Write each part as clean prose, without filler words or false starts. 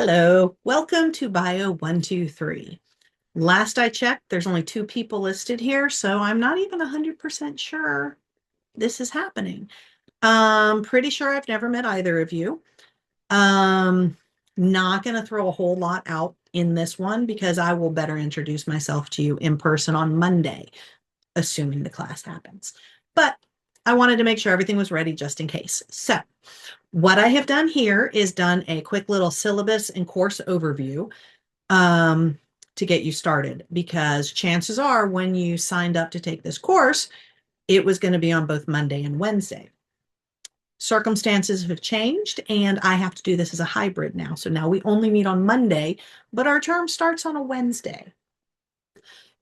Hello, welcome to Bio 123. Last I checked, there's only 2 people listed here, so I'm not even 100% sure this is happening. Pretty sure I've never met either of you. Um, Not going to throw a whole lot out in this one because I will better introduce myself to you in person on Monday, assuming the class happens. But I wanted to make sure everything was ready just in case. So what I have done here is done a quick little syllabus and course overview to get you started, because chances are when you signed up to take this course, it was going to be on both Monday and Wednesday. Circumstances have changed and I have to do this as a hybrid now. So now we only meet on Monday, but our term starts on a Wednesday.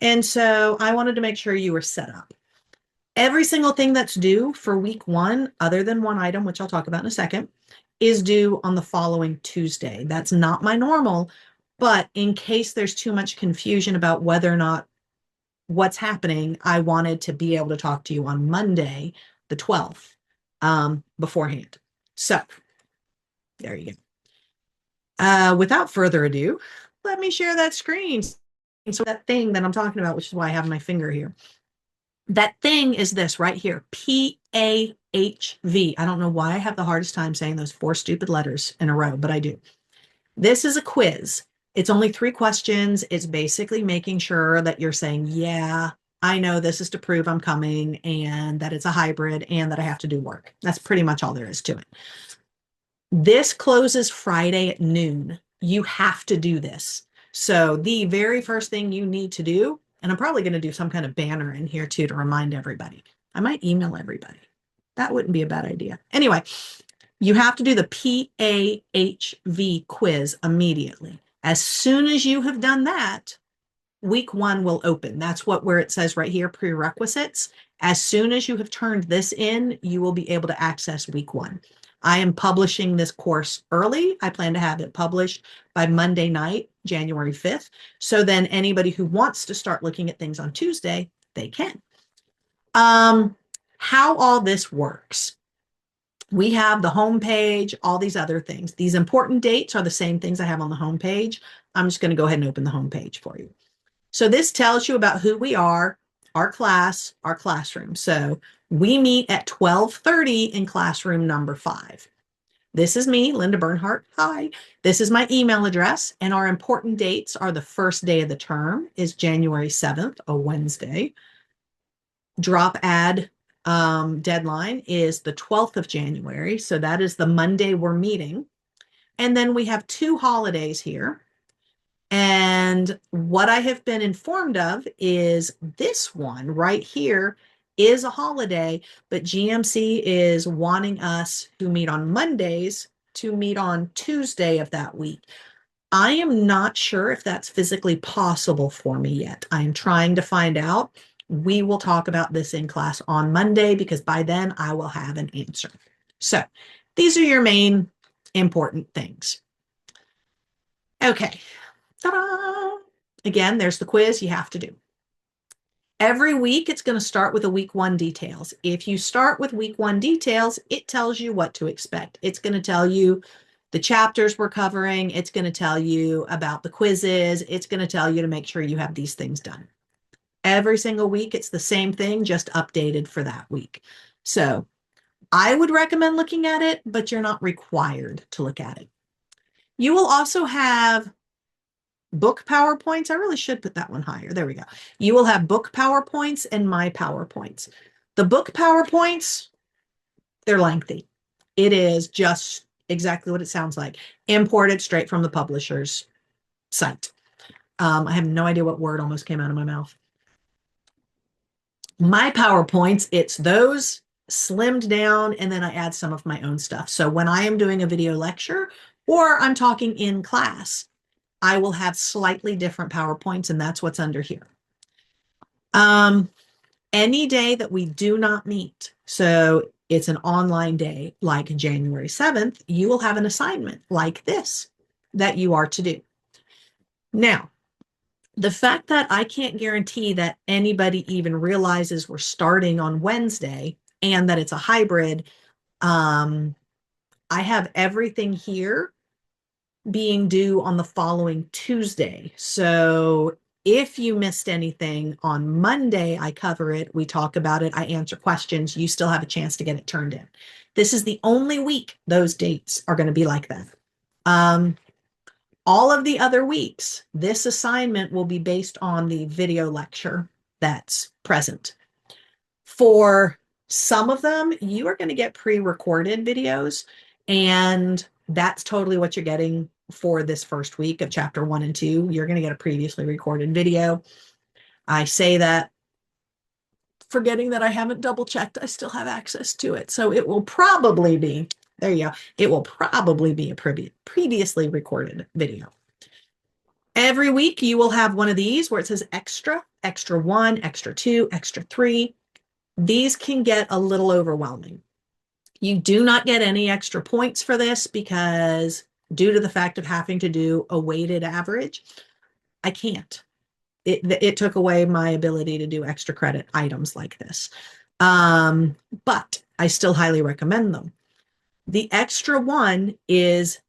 And so I wanted to make sure you were set up. Every single thing that's due for week 1, other than one item, which I'll talk about in a second, is due on the following Tuesday. That's not my normal, but in case there's too much confusion about whether or not what's happening, I wanted to be able to talk to you on Monday, the 12th, beforehand. So there you go. Without further ado, let me share that screen. So that thing that I'm talking about, which is why I have my finger here. That thing is this right here, PAHV. I don't know why I have the hardest time saying those 4 stupid letters in a row, but I do. This is a quiz. It's only 3 questions. It's basically making sure that you're saying, yeah, I know this is to prove I'm coming and that it's a hybrid and that I have to do work. That's pretty much all there is to it. This closes Friday at noon. You have to do this. So the very first thing you need to do, and I'm probably going to do some kind of banner in here too to remind everybody. I might email everybody. That wouldn't be a bad idea. Anyway, you have to do the PAHV quiz immediately. As soon as you have done that, week 1 will open. That's where it says right here, prerequisites. As soon as you have turned this in, you will be able to access week 1. I am publishing this course early. I plan to have it published by Monday night, January 5th. So then anybody who wants to start looking at things on Tuesday, they can. How all this works. We have the home page, all these other things. These important dates are the same things I have on the home page. I'm just going to go ahead and open the home page for you. So this tells you about who we are, our class, our classroom. So we meet at 12:30 in classroom number 5. This is me, Linda Bernhardt. Hi. This is my email address, and our important dates are the first day of the term is January 7th, a Wednesday. Drop add deadline is the 12th of January. So that is the Monday we're meeting. And then we have 2 holidays here. And what I have been informed of is this one right here is a holiday, but GMC is wanting us who meet on Mondays to meet on Tuesday of that week. I am not sure if that's physically possible for me yet. I'm trying to find out. We will talk about this in class on Monday because by then I will have an answer. So these are your main important things. Okay. Ta-da! Again, there's the quiz you have to do. Every week, it's going to start with a week 1 details. If you start with week 1 details, it tells you what to expect. It's going to tell you the chapters we're covering. It's going to tell you about the quizzes. It's going to tell you to make sure you have these things done. Every single week, it's the same thing, just updated for that week. So I would recommend looking at it, but you're not required to look at it. You will also have book PowerPoints. I really should put that one higher. There we go. You will have book PowerPoints and my PowerPoints. The book PowerPoints, they're lengthy. It is just exactly what it sounds like. Imported straight from the publisher's site. I have no idea what word almost came out of my mouth. My PowerPoints, it's those slimmed down, and then I add some of my own stuff. So when I am doing a video lecture or I'm talking in class, I will have slightly different PowerPoints, and that's what's under here. Any day that we do not meet, so it's an online day like January 7th, you will have an assignment like this that you are to do. Now, the fact that I can't guarantee that anybody even realizes we're starting on Wednesday and that it's a hybrid, I have everything here being due on the following Tuesday. So if you missed anything on Monday, I cover it, we talk about it, I answer questions, you still have a chance to get it turned in. This is the only week those dates are going to be like that. All of the other weeks, this assignment will be based on the video lecture that's present. For some of them, you are going to get pre-recorded videos, and that's totally what you're getting for this first week of chapter 1 and 2. You're going to get a previously recorded video. I say that forgetting that I haven't double checked. I still have access to it. So it will probably be, there you go. It will probably be a previously recorded video. Every week you will have one of these where it says extra, extra 1, extra 2, extra 3. These can get a little overwhelming. You do not get any extra points for this because due to the fact of having to do a weighted average, I can't. It took away my ability to do extra credit items like this. But I still highly recommend them. The extra 1 is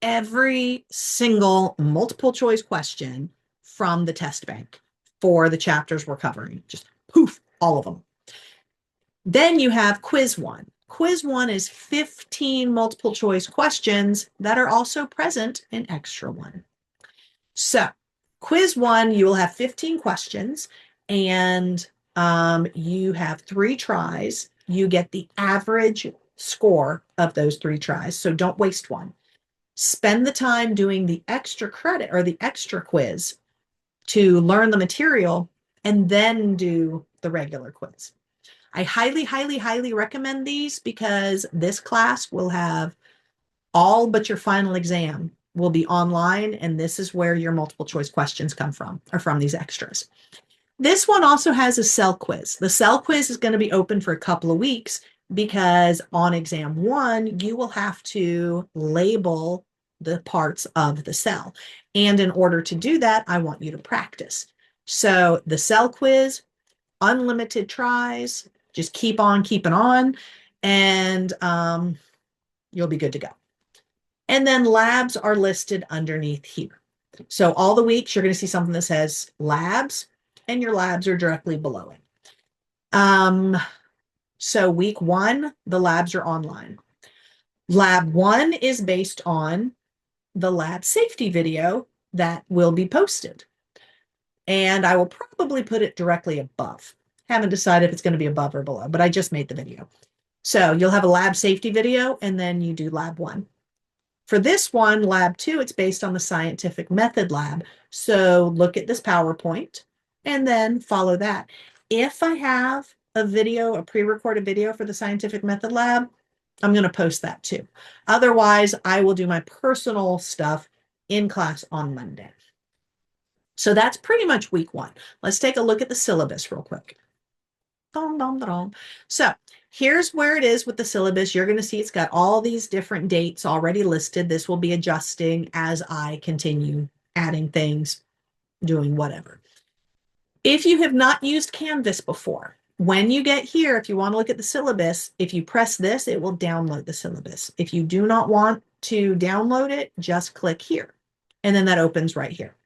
every single multiple choice question from the test bank for the chapters we're covering. Just poof, all of them. Then you have quiz 1. Quiz 1 is 15 multiple choice questions that are also present in extra 1. So quiz 1, you will have 15 questions, and you have 3 tries. You get the average score of those 3 tries, so don't waste one. Spend the time doing the extra credit or the extra quiz to learn the material, and then do the regular quiz. I highly, highly, highly recommend these because this class will have all but your final exam will be online, and this is where your multiple choice questions come from, or from these extras. This one also has a cell quiz. The cell quiz is going to be open for a couple of weeks because on exam 1, you will have to label the parts of the cell. And in order to do that, I want you to practice. So the cell quiz, unlimited tries, just keep on keeping on, and you'll be good to go. And then labs are listed underneath here. So all the weeks, you're going to see something that says labs, and your labs are directly below it. So week 1, the labs are online. Lab 1 is based on the lab safety video that will be posted. And I will probably put it directly above. Haven't decided if it's going to be above or below, but I just made the video. So you'll have a lab safety video, and then you do lab 1. For this one, lab 2, it's based on the scientific method lab. So look at this PowerPoint and then follow that. If I have a video, a pre-recorded video for the scientific method lab, I'm going to post that too. Otherwise, I will do my personal stuff in class on Monday. So that's pretty much week 1. Let's take a look at the syllabus real quick. So here's where it is with the syllabus. You're going to see it's got all these different dates already listed. This will be adjusting as I continue adding things, doing whatever. If you have not used Canvas before, when you get here, if you want to look at the syllabus, if you press this, it will download the syllabus. If you do not want to download it, just click here, and then that opens right here.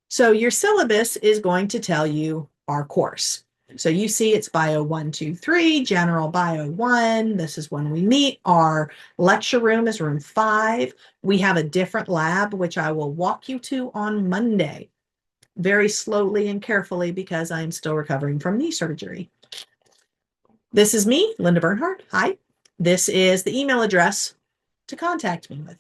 So your syllabus is going to tell you our course. So you see it's Bio 1, 2, 3, General Bio 1. This is when we meet. Our lecture room is room 5. We have a different lab, which I will walk you to on Monday, very slowly and carefully because I'm still recovering from knee surgery. This is me, Linda Bernhardt. Hi. This is the email address to contact me with.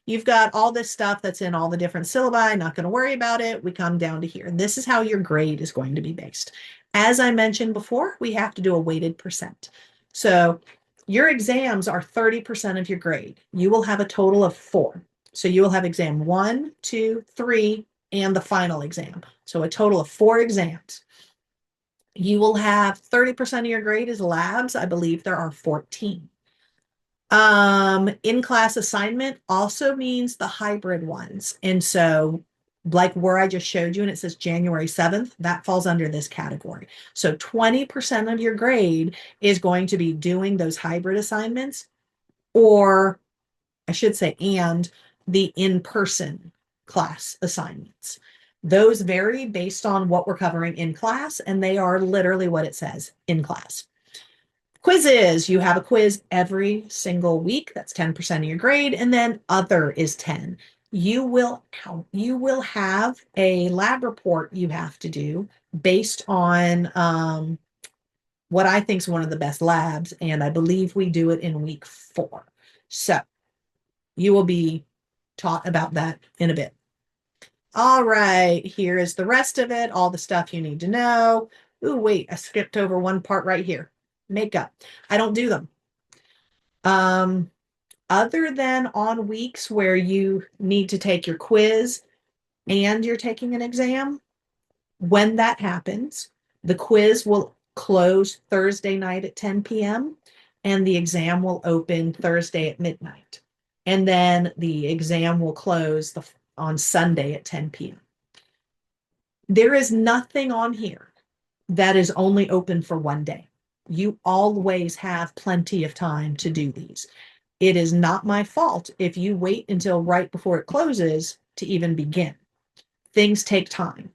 You've got all this stuff that's in all the different syllabi. Not going to worry about it. We come down to here. This is how your grade is going to be based. As I mentioned before, we have to do a weighted percent. So your exams are 30% of your grade. You will have a total of 4. So you will have exam 1, 2, 3, and the final exam. So a total of 4 exams. You will have 30% of your grade is labs. I believe there are 14. In-class assignment also means the hybrid ones. And so like where I just showed you and it says January 7th, that falls under this category. So 20% of your grade is going to be doing those hybrid assignments, or I should say, and the in-person class assignments. Those vary based on what we're covering in class, and they are literally what it says, in class. Quizzes, you have a quiz every single week. That's 10% of your grade, and then other is 10. You will have a lab report you have to do based on what I think is one of the best labs, and I believe we do it in week 4. So you will be taught about that in a bit. All right, here is the rest of it, all the stuff you need to know. Ooh, wait, I skipped over one part right here. Makeup. I don't do them. Other than on weeks where you need to take your quiz and you're taking an exam, when that happens, the quiz will close Thursday night at 10 p.m. and the exam will open Thursday at midnight. And then the exam will close on Sunday at 10 p.m. There is nothing on here that is only open for one day. You always have plenty of time to do these. It is not my fault if you wait until right before it closes to even begin. Things take time.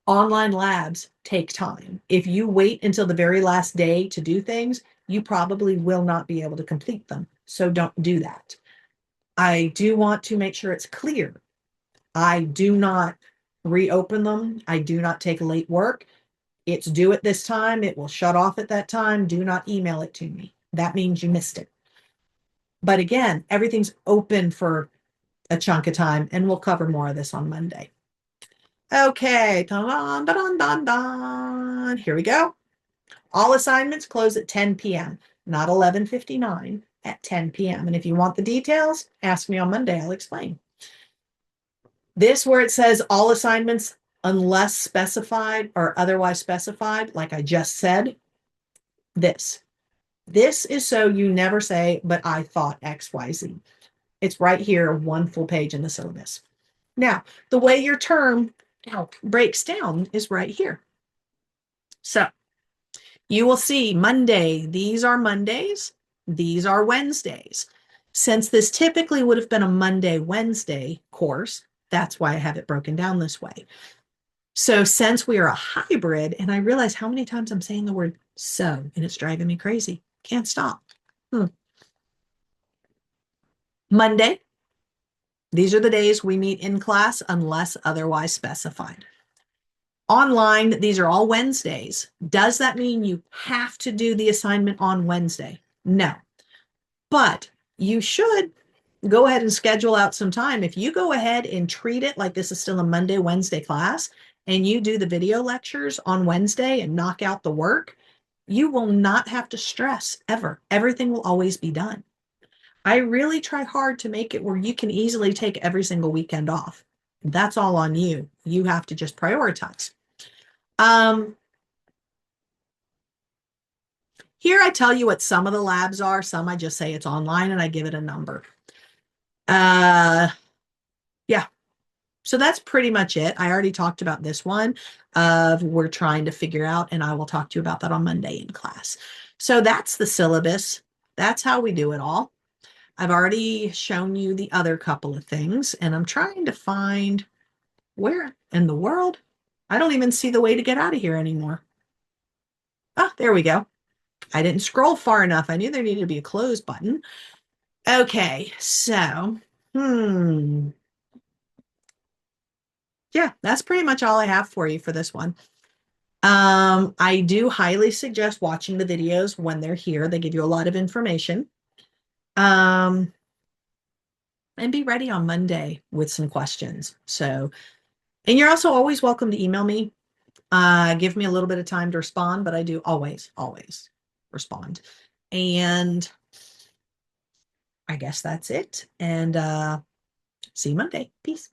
Online labs take time. If you wait until the very last day to do things, you probably will not be able to complete them. So don't do that. I do want to make sure it's clear. I do not reopen them. I do not take late work. It's due at this time. It will shut off at that time. Do not email it to me. That means you missed it. But again, everything's open for a chunk of time, and we'll cover more of this on Monday. Okay, dun, dun, dun, dun. Here we go. All assignments close at 10 p.m., not 11:59, at 10 p.m. And if you want the details, ask me on Monday. I'll explain. This where it says all assignments unless specified or otherwise specified, like I just said, this is so you never say, but I thought XYZ. It's right here, one full page in the syllabus. Now, the way your term breaks down is right here. So you will see Monday, these are Mondays, these are Wednesdays. Since this typically would have been a Monday, Wednesday course, that's why I have it broken down this way. So since we are a hybrid, and I realize how many times I'm saying the word so, and it's driving me crazy. Can't stop. Monday, these are the days we meet in class unless otherwise specified. Online, these are all Wednesdays. Does that mean you have to do the assignment on Wednesday? No. But you should go ahead and schedule out some time. If you go ahead and treat it like this is still a Monday, Wednesday class, and you do the video lectures on Wednesday and knock out the work, you will not have to stress ever. Everything will always be done. I really try hard to make it where you can easily take every single weekend off. That's all on you. You have to just prioritize. Here I tell you what some of the labs are. Some I just say it's online and I give it a number. Yeah. So that's pretty much it. I already talked about this one of we're trying to figure out, and I will talk to you about that on Monday in class. So that's the syllabus. That's how we do it all. I've already shown you the other couple of things, and I'm trying to find where in the world. I don't even see the way to get out of here anymore. Ah, there we go. I didn't scroll far enough. I knew there needed to be a close button. Okay, so, yeah, that's pretty much all I have for you for this one. I do highly suggest watching the videos when they're here. They give you a lot of information. And be ready on Monday with some questions. So, and you're also always welcome to email me. Give me a little bit of time to respond, but I do always respond. And I guess that's it. And see you Monday. Peace.